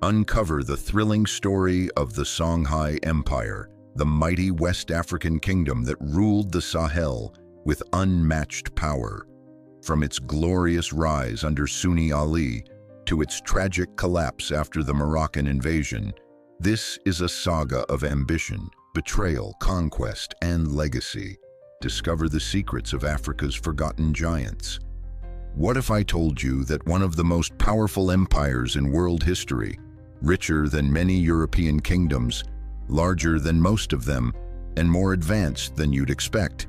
Uncover the thrilling story of the Songhai Empire, the mighty West African kingdom that ruled the Sahel with unmatched power. From its glorious rise under Sunni Ali to its tragic collapse after the Moroccan invasion, this is a saga of ambition, betrayal, conquest, and legacy. Discover the secrets of Africa's forgotten giants. What if I told you that one of the most powerful empires in world history, richer than many European kingdoms, larger than most of them, and more advanced than you'd expect,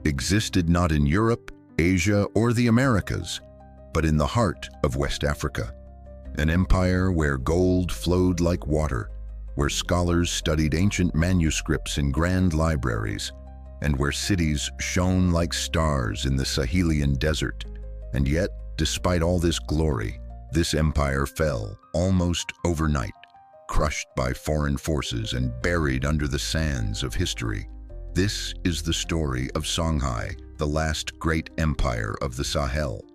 existed not in Europe, Asia, or the Americas, but in the heart of West Africa? An empire where gold flowed like water, where scholars studied ancient manuscripts in grand libraries, and where cities shone like stars in the Sahelian desert. And yet, despite all this glory, this empire fell almost overnight, crushed by foreign forces and buried under the sands of history. This is the story of Songhai, the last great empire of the Sahel.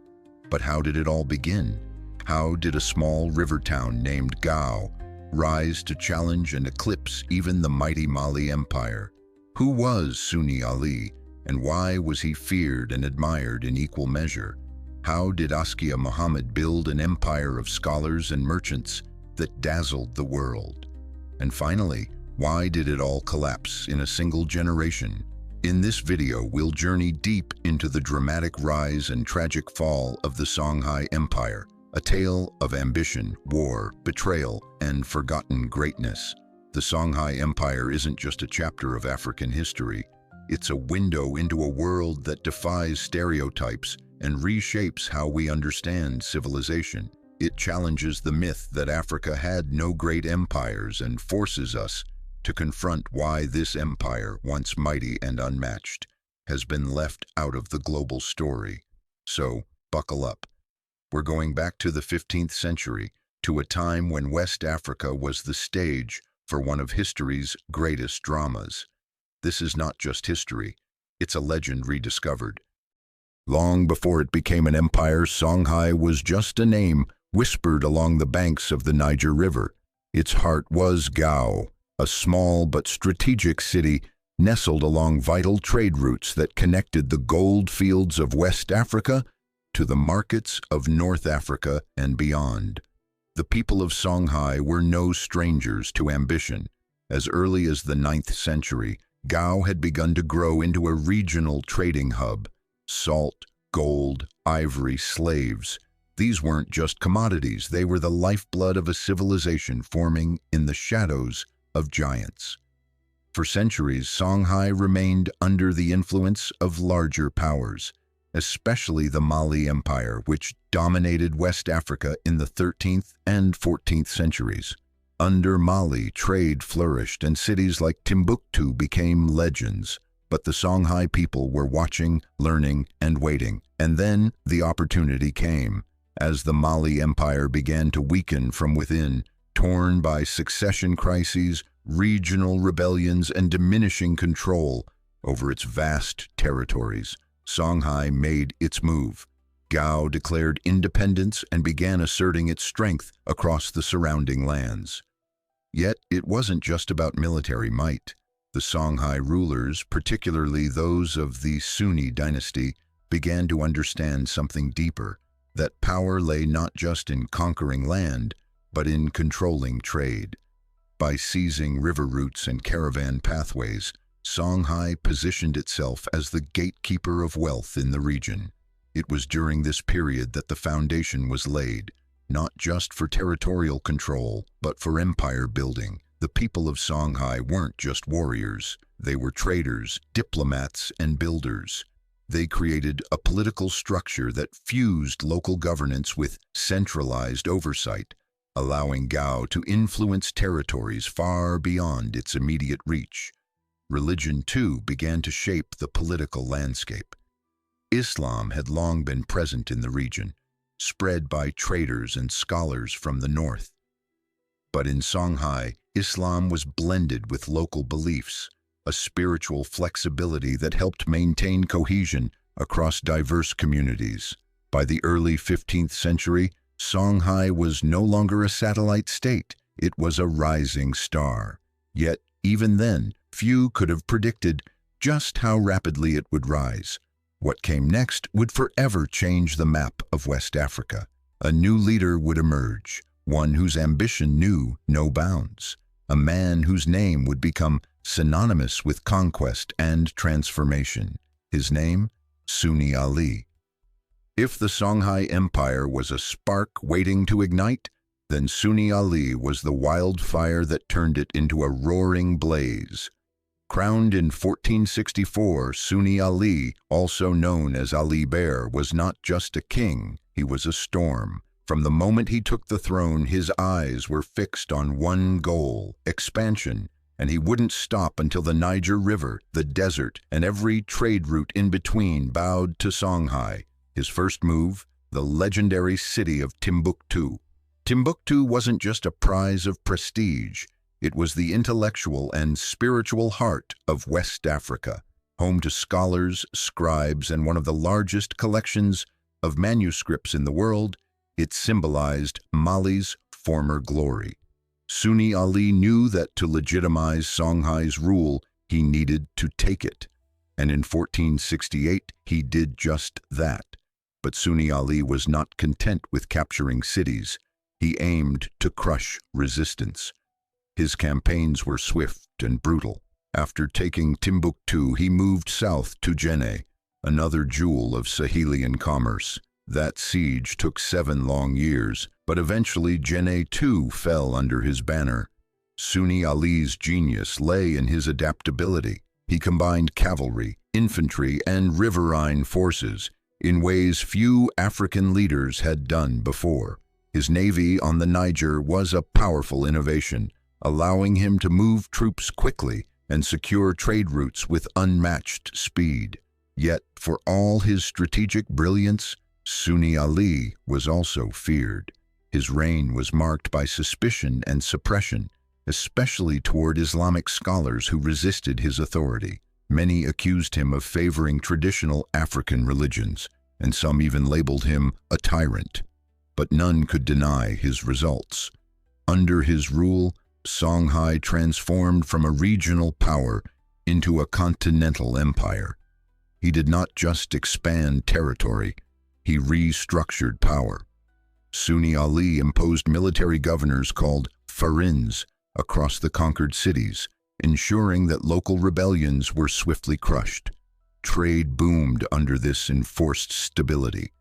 But how did it all begin? How did a small river town named Gao rise to challenge and eclipse even the mighty Mali Empire? Who was Sunni Ali, and why was he feared and admired in equal measure? How did Askia Muhammad build an empire of scholars and merchants that dazzled the world? And finally, why did it all collapse in a single generation? In this video, we'll journey deep into the dramatic rise and tragic fall of the Songhai Empire, a tale of ambition, war, betrayal, and forgotten greatness. The Songhai Empire isn't just a chapter of African history. It's a window into a world that defies stereotypes and reshapes how we understand civilization. It challenges the myth that Africa had no great empires and forces us to confront why this empire, once mighty and unmatched, has been left out of the global story. So, buckle up. We're going back to the 15th century, to a time when West Africa was the stage for one of history's greatest dramas. This is not just history, it's a legend rediscovered. Long before it became an empire, Songhai was just a name whispered along the banks of the Niger River. Its heart was Gao, a small but strategic city nestled along vital trade routes that connected the gold fields of West Africa to the markets of North Africa and beyond. The people of Songhai were no strangers to ambition. As early as the 9th century, Gao had begun to grow into a regional trading hub. Salt, gold, ivory, slaves. These weren't just commodities, they were the lifeblood of a civilization forming in the shadows of giants. For centuries, Songhai remained under the influence of larger powers, especially the Mali Empire, which dominated West Africa in the 13th and 14th centuries. Under Mali, trade flourished and cities like Timbuktu became legends. But the Songhai people were watching, learning, and waiting. And then the opportunity came. As the Mali Empire began to weaken from within, torn by succession crises, regional rebellions, and diminishing control over its vast territories, Songhai made its move. Gao declared independence and began asserting its strength across the surrounding lands. Yet it wasn't just about military might. The Songhai rulers, particularly those of the Sunni dynasty, began to understand something deeper, that power lay not just in conquering land, but in controlling trade. By seizing river routes and caravan pathways, Songhai positioned itself as the gatekeeper of wealth in the region. It was during this period that the foundation was laid, not just for territorial control, but for empire building. The people of Songhai weren't just warriors, they were traders, diplomats, and builders. They created a political structure that fused local governance with centralized oversight, allowing Gao to influence territories far beyond its immediate reach. Religion, too, began to shape the political landscape. Islam had long been present in the region, spread by traders and scholars from the north. But in Songhai, Islam was blended with local beliefs, a spiritual flexibility that helped maintain cohesion across diverse communities. By the early 15th century, Songhai was no longer a satellite state, it was a rising star. Yet, even then, few could have predicted just how rapidly it would rise. What came next would forever change the map of West Africa. A new leader would emerge, one whose ambition knew no bounds, a man whose name would become synonymous with conquest and transformation. His name? Sunni Ali. If the Songhai Empire was a spark waiting to ignite, then Sunni Ali was the wildfire that turned it into a roaring blaze. Crowned in 1464, Sunni Ali, also known as Ali Bear, was not just a king, he was a storm. From the moment he took the throne, his eyes were fixed on one goal, expansion, and he wouldn't stop until the Niger River, the desert, and every trade route in between bowed to Songhai. His first move, the legendary city of Timbuktu. Timbuktu wasn't just a prize of prestige, it was the intellectual and spiritual heart of West Africa, home to scholars, scribes, and one of the largest collections of manuscripts in the world. It symbolized Mali's former glory. Sunni Ali knew that to legitimize Songhai's rule, he needed to take it, and in 1468 he did just that. But Sunni Ali was not content with capturing cities. He aimed to crush resistance. His campaigns were swift and brutal. After taking Timbuktu, he moved south to Jenne, another jewel of Sahelian commerce. That siege took 7 long years, but eventually Jenne too fell under his banner. Sunni Ali's genius lay in his adaptability. He combined cavalry, infantry, and riverine forces in ways few African leaders had done before. His navy on the Niger was a powerful innovation, allowing him to move troops quickly and secure trade routes with unmatched speed. Yet, for all his strategic brilliance, Sunni Ali was also feared. His reign was marked by suspicion and suppression, especially toward Islamic scholars who resisted his authority. Many accused him of favoring traditional African religions, and some even labeled him a tyrant. But none could deny his results. Under his rule, Songhai transformed from a regional power into a continental empire. He did not just expand territory, he restructured power. Sunni Ali imposed military governors called farins across the conquered cities, ensuring that local rebellions were swiftly crushed. Trade boomed under this enforced stability.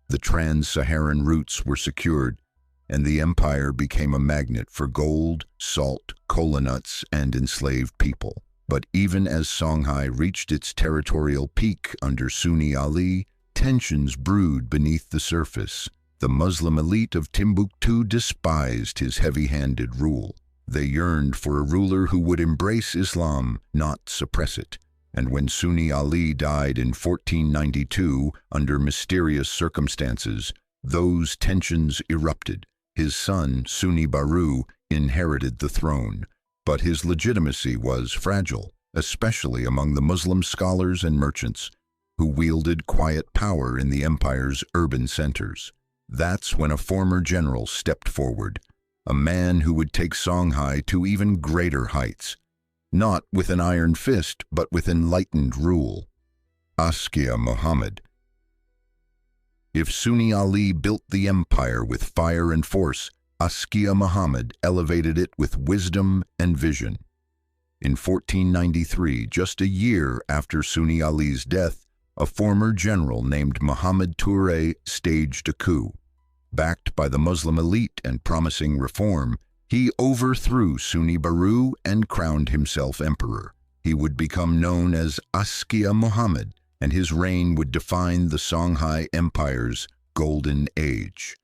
The trans-Saharan routes were secured, and the empire became a magnet for gold, salt, cola nuts, and enslaved people. But even as Songhai reached its territorial peak under Sunni Ali, tensions brewed beneath the surface. The Muslim elite of Timbuktu despised his heavy-handed rule. They yearned for a ruler who would embrace Islam, not suppress it. And when Sunni Ali died in 1492 under mysterious circumstances, those tensions erupted. His son, Sunni Baru, inherited the throne, but his legitimacy was fragile, especially among the Muslim scholars and merchants who wielded quiet power in the empire's urban centers. That's when a former general stepped forward, a man who would take Songhai to even greater heights, not with an iron fist, but with enlightened rule. Askia Muhammad. If Sunni Ali built the empire with fire and force, Askia Muhammad elevated it with wisdom and vision. In 1493, just a year after Sunni Ali's death, a former general named Muhammad Touré staged a coup. Backed by the Muslim elite and promising reform, he overthrew Sunni Baru and crowned himself emperor. He would become known as Askia Muhammad, and his reign would define the Songhai Empire's golden age.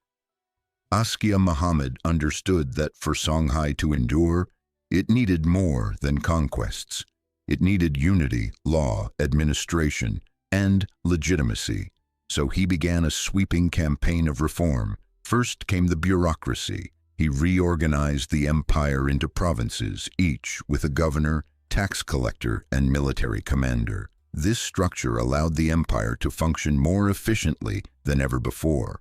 Askia Muhammad understood that for Songhai to endure, it needed more than conquests. It needed unity, law, administration, and legitimacy. So he began a sweeping campaign of reform. First came the bureaucracy. He reorganized the empire into provinces, each with a governor, tax collector, and military commander. This structure allowed the empire to function more efficiently than ever before.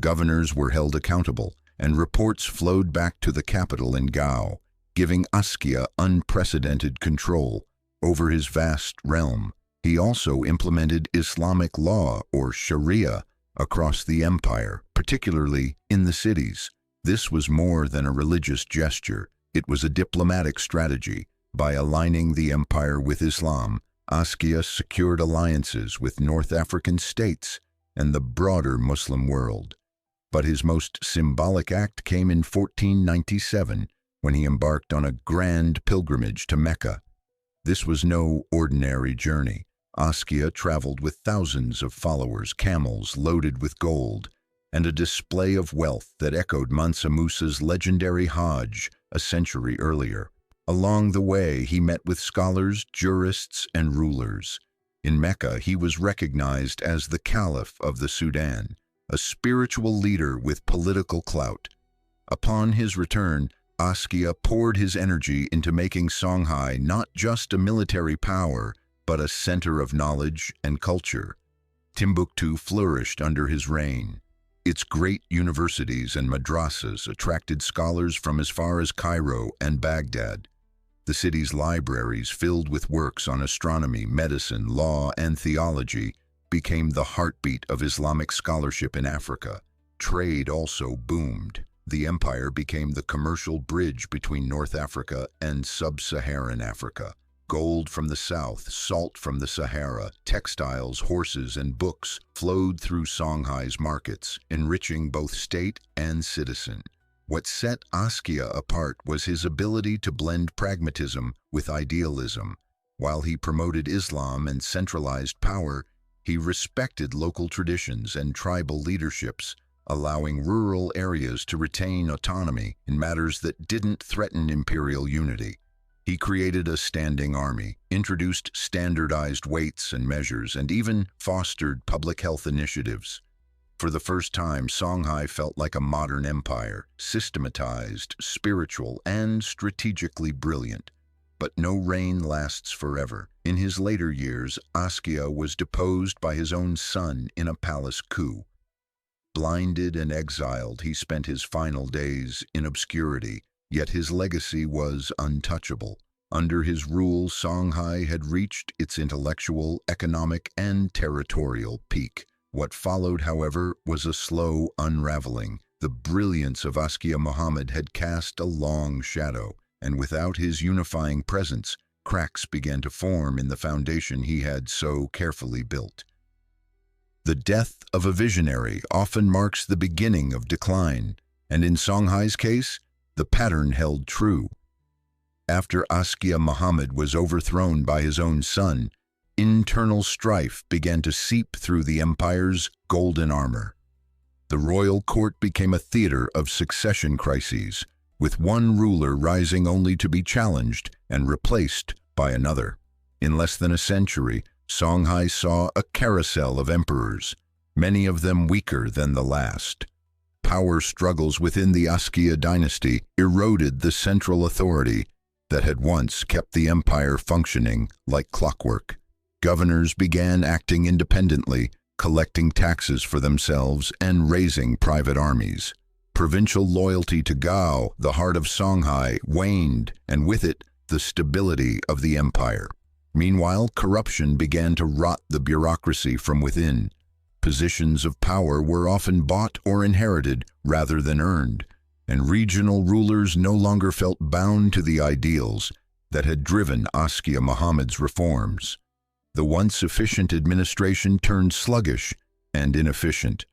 Governors were held accountable, and reports flowed back to the capital in Gao, giving Askia unprecedented control over his vast realm. He also implemented Islamic law, or Sharia, across the empire, particularly in the cities. This was more than a religious gesture. It was a diplomatic strategy. By aligning the empire with Islam, Askia secured alliances with North African states and the broader Muslim world. But his most symbolic act came in 1497, when he embarked on a grand pilgrimage to Mecca. This was no ordinary journey. Askia traveled with thousands of followers, camels loaded with gold, and a display of wealth that echoed Mansa Musa's legendary Hajj a century earlier. Along the way, he met with scholars, jurists, and rulers. In Mecca, he was recognized as the Caliph of the Sudan, a spiritual leader with political clout. Upon his return, Askia poured his energy into making Songhai not just a military power, but a center of knowledge and culture. Timbuktu flourished under his reign. Its great universities and madrasas attracted scholars from as far as Cairo and Baghdad. The city's libraries, filled with works on astronomy, medicine, law, and theology, became the heartbeat of Islamic scholarship in Africa. Trade also boomed. The empire became the commercial bridge between North Africa and sub-Saharan Africa. Gold from the south, salt from the Sahara, textiles, horses, and books flowed through Songhai's markets, enriching both state and citizen. What set Askia apart was his ability to blend pragmatism with idealism. While he promoted Islam and centralized power, he respected local traditions and tribal leaderships, allowing rural areas to retain autonomy in matters that didn't threaten imperial unity. He created a standing army, introduced standardized weights and measures, and even fostered public health initiatives. For the first time, Songhai felt like a modern empire, systematized, spiritual, and strategically brilliant. But no reign lasts forever. In his later years, Askia was deposed by his own son in a palace coup. Blinded and exiled, he spent his final days in obscurity, yet his legacy was untouchable. Under his rule, Songhai had reached its intellectual, economic, and territorial peak. What followed, however, was a slow unraveling. The brilliance of Askia Muhammad had cast a long shadow, and without his unifying presence, cracks began to form in the foundation he had so carefully built. The death of a visionary often marks the beginning of decline, and in Songhai's case, the pattern held true. After Askia Muhammad was overthrown by his own son, internal strife began to seep through the empire's golden armor. The royal court became a theater of succession crises, with one ruler rising only to be challenged and replaced by another. In less than a century, Songhai saw a carousel of emperors, many of them weaker than the last. Power struggles within the Askia dynasty eroded the central authority that had once kept the empire functioning like clockwork. Governors began acting independently, collecting taxes for themselves and raising private armies. Provincial loyalty to Gao, the heart of Songhai, waned, and with it, the stability of the empire. Meanwhile, corruption began to rot the bureaucracy from within. Positions of power were often bought or inherited rather than earned, and regional rulers no longer felt bound to the ideals that had driven Askia Muhammad's reforms. The once efficient administration turned sluggish and inefficient.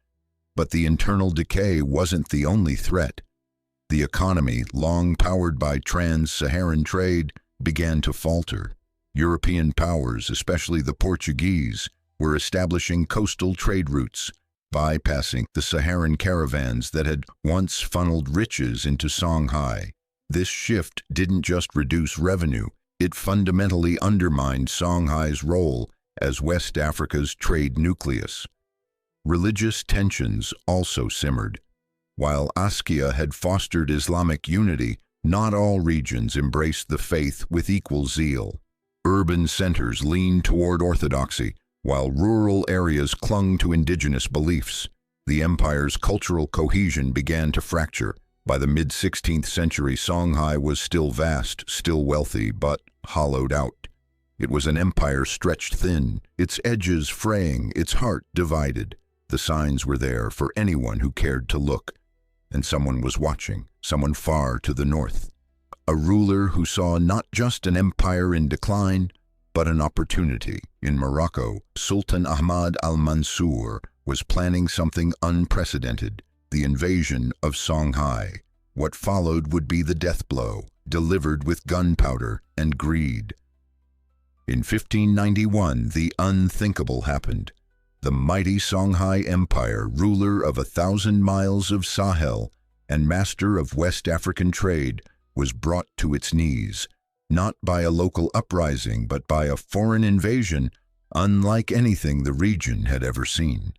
But the internal decay wasn't the only threat. The economy, long powered by trans-Saharan trade, began to falter. European powers, especially the Portuguese, were establishing coastal trade routes, bypassing the Saharan caravans that had once funneled riches into Songhai. This shift didn't just reduce revenue, it fundamentally undermined Songhai's role as West Africa's trade nucleus. Religious tensions also simmered. While Askia had fostered Islamic unity, not all regions embraced the faith with equal zeal. Urban centers leaned toward orthodoxy, while rural areas clung to indigenous beliefs. The empire's cultural cohesion began to fracture. By the mid-16th century, Songhai was still vast, still wealthy, but hollowed out. It was an empire stretched thin, its edges fraying, its heart divided. The signs were there for anyone who cared to look. And someone was watching, someone far to the north. A ruler who saw not just an empire in decline, but an opportunity. In Morocco, Sultan Ahmad al-Mansur was planning something unprecedented, the invasion of Songhai. What followed would be the death blow, delivered with gunpowder and greed. In 1591, the unthinkable happened. The mighty Songhai Empire, ruler of 1,000 miles of Sahel and master of West African trade, was brought to its knees, not by a local uprising, but by a foreign invasion unlike anything the region had ever seen.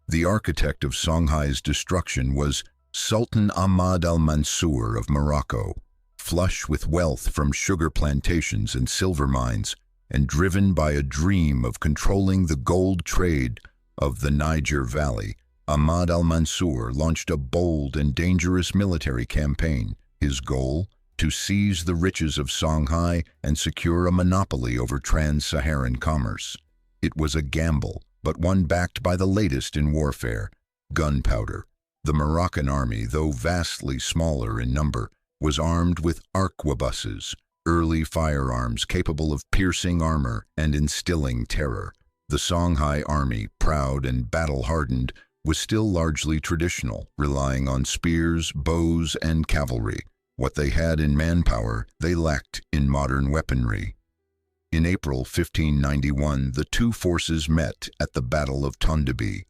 The architect of Songhai's destruction was Sultan Ahmad al-Mansur of Morocco, flush with wealth from sugar plantations and silver mines, and driven by a dream of controlling the gold trade of the Niger Valley. Ahmad al-Mansur launched a bold and dangerous military campaign. His goal? To seize the riches of Songhai and secure a monopoly over trans-Saharan commerce. It was a gamble, but one backed by the latest in warfare, gunpowder. The Moroccan army, though vastly smaller in number, was armed with arquebuses, early firearms capable of piercing armor and instilling terror. The Songhai army, proud and battle-hardened, was still largely traditional, relying on spears, bows, and cavalry. What they had in manpower, they lacked in modern weaponry. In April 1591, the two forces met at the Battle of Tondabi.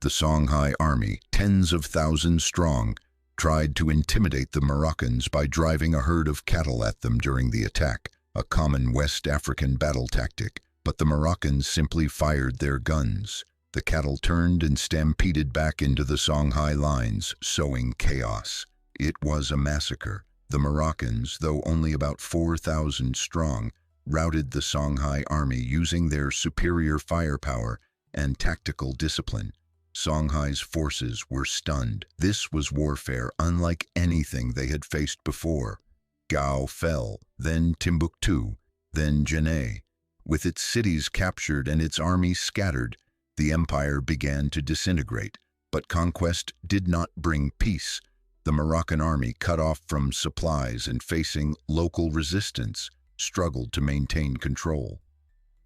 The Songhai army, tens of thousands strong, tried to intimidate the Moroccans by driving a herd of cattle at them during the attack, a common West African battle tactic. But the Moroccans simply fired their guns. The cattle turned and stampeded back into the Songhai lines, sowing chaos. It was a massacre. The Moroccans, though only about 4,000 strong, routed the Songhai army using their superior firepower and tactical discipline. Songhai's forces were stunned. This was warfare unlike anything they had faced before. Gao fell, then Timbuktu, then Djenné. With its cities captured and its army scattered, the empire began to disintegrate. But conquest did not bring peace. The Moroccan army, cut off from supplies and facing local resistance, struggled to maintain control.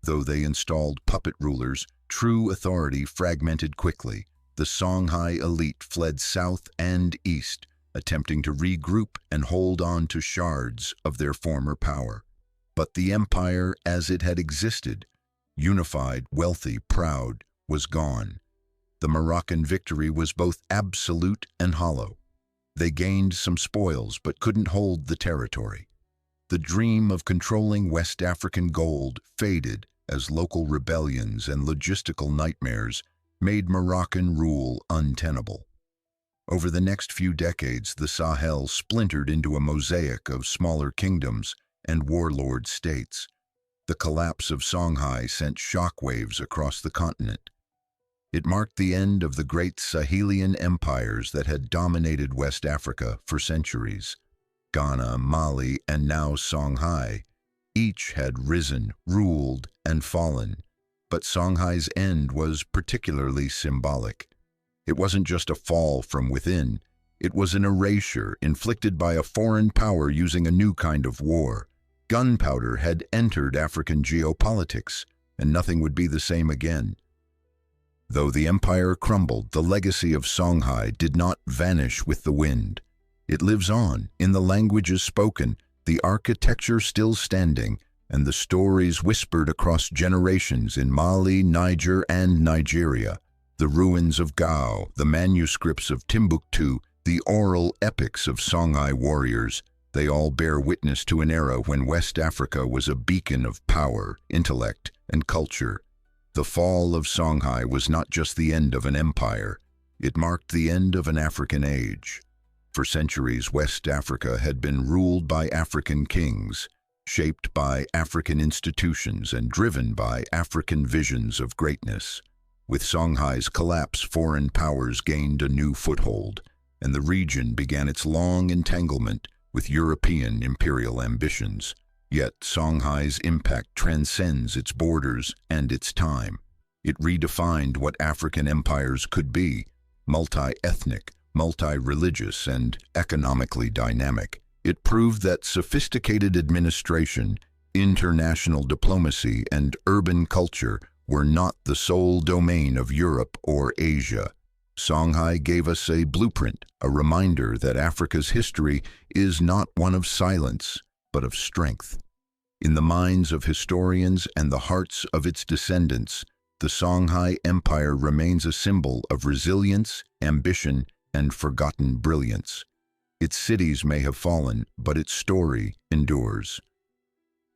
Though they installed puppet rulers, true authority fragmented quickly. The Songhai elite fled south and east, attempting to regroup and hold on to shards of their former power. But the empire as it had existed, unified, wealthy, proud, was gone. The Moroccan victory was both absolute and hollow. They gained some spoils but couldn't hold the territory. The dream of controlling West African gold faded as local rebellions and logistical nightmares made Moroccan rule untenable. Over the next few decades, the Sahel splintered into a mosaic of smaller kingdoms and warlord states. The collapse of Songhai sent shockwaves across the continent. It marked the end of the great Sahelian empires that had dominated West Africa for centuries. Ghana, Mali, and now Songhai. Each had risen, ruled, and fallen. But Songhai's end was particularly symbolic. It wasn't just a fall from within. It was an erasure inflicted by a foreign power using a new kind of war. Gunpowder had entered African geopolitics, and nothing would be the same again. Though the empire crumbled, the legacy of Songhai did not vanish with the wind. It lives on, in the languages spoken, the architecture still standing, and the stories whispered across generations in Mali, Niger, and Nigeria. The ruins of Gao, the manuscripts of Timbuktu, the oral epics of Songhai warriors, they all bear witness to an era when West Africa was a beacon of power, intellect, and culture. The fall of Songhai was not just the end of an empire, it marked the end of an African age. For centuries, West Africa had been ruled by African kings, shaped by African institutions and driven by African visions of greatness. With Songhai's collapse, foreign powers gained a new foothold, and the region began its long entanglement with European imperial ambitions. Yet Songhai's impact transcends its borders and its time. It redefined what African empires could be: multi-ethnic, multi-religious, and economically dynamic. It proved that sophisticated administration, international diplomacy, and urban culture were not the sole domain of Europe or Asia. Songhai gave us a blueprint, a reminder that Africa's history is not one of silence, but of strength. In the minds of historians and the hearts of its descendants, the Songhai Empire remains a symbol of resilience, ambition, and forgotten brilliance. Its cities may have fallen, but its story endures.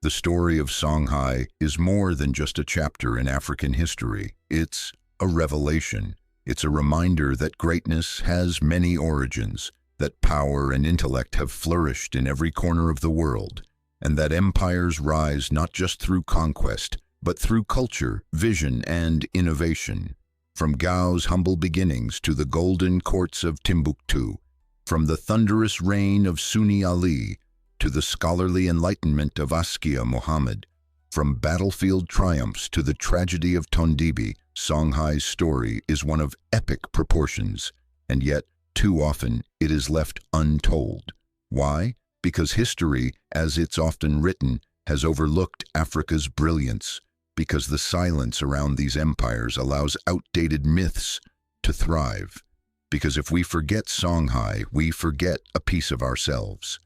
The story of Songhai is more than just a chapter in African history. It's a revelation. It's a reminder that greatness has many origins, that power and intellect have flourished in every corner of the world, and that empires rise not just through conquest, but through culture, vision, and innovation. From Gao's humble beginnings to the golden courts of Timbuktu, from the thunderous reign of Sunni Ali to the scholarly enlightenment of Askia Muhammad, from battlefield triumphs to the tragedy of Tondibi, Songhai's story is one of epic proportions, and yet, too often, it is left untold. Why? Because history, as it's often written, has overlooked Africa's brilliance, because the silence around these empires allows outdated myths to thrive. Because if we forget Songhai, we forget a piece of ourselves.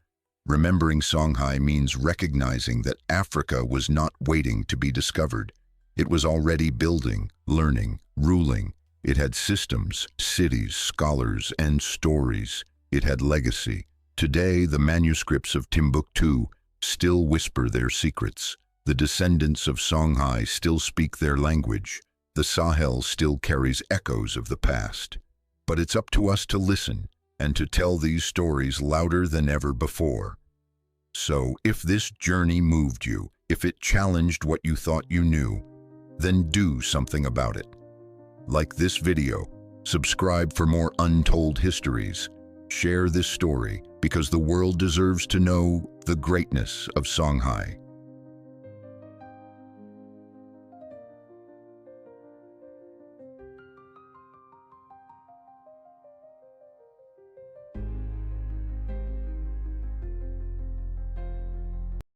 Remembering Songhai means recognizing that Africa was not waiting to be discovered. It was already building, learning, ruling. It had systems, cities, scholars, and stories. It had legacy. Today, the manuscripts of Timbuktu still whisper their secrets. The descendants of Songhai still speak their language. The Sahel still carries echoes of the past. But it's up to us to listen and to tell these stories louder than ever before. So, if this journey moved you, if it challenged what you thought you knew, then do something about it. Like this video, subscribe for more untold histories, share this story because the world deserves to know the greatness of Songhai.